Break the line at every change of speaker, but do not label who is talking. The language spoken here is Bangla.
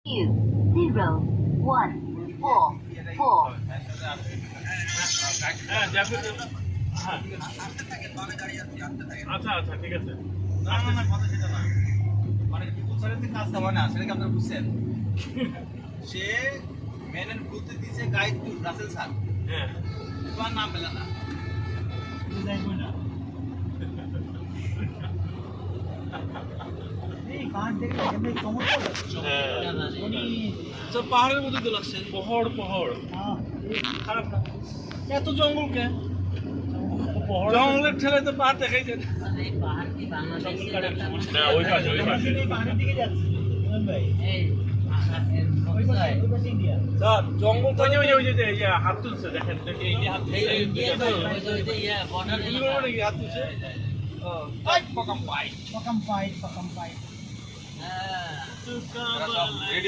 01444
হ্যাঁ দেখো হ্যাঁ আচ্ছা আচ্ছা ঠিক আছে
কথা সেটা না মানে প্রচারের যে কাজটা হয় না সেটাকে আপনারা বুঝছেন সে মেনের গ্রুপে দিয়েছে গাইড টু রাসেল স্যার
হ্যাঁ
তোমার নাম পেলে না যাইবো না এই কার দেখলে এমনি চমৎকার তো পাহাড়ের মধ্যে তো লাগছে
পাহাড়
খারাপ না এত জঙ্গল কে
পাহাড়
জঙ্গলের ঠেলে তো পাহাড় দেখাই যায়
না ওই পাশে
পাহাড়ের দিকে যাচ্ছে ভাই স্যার জঙ্গল তো
ওই যে হাত তুলছে দেখেন এই যে হাত তুলছে
হাত তুলছে পকাম পাই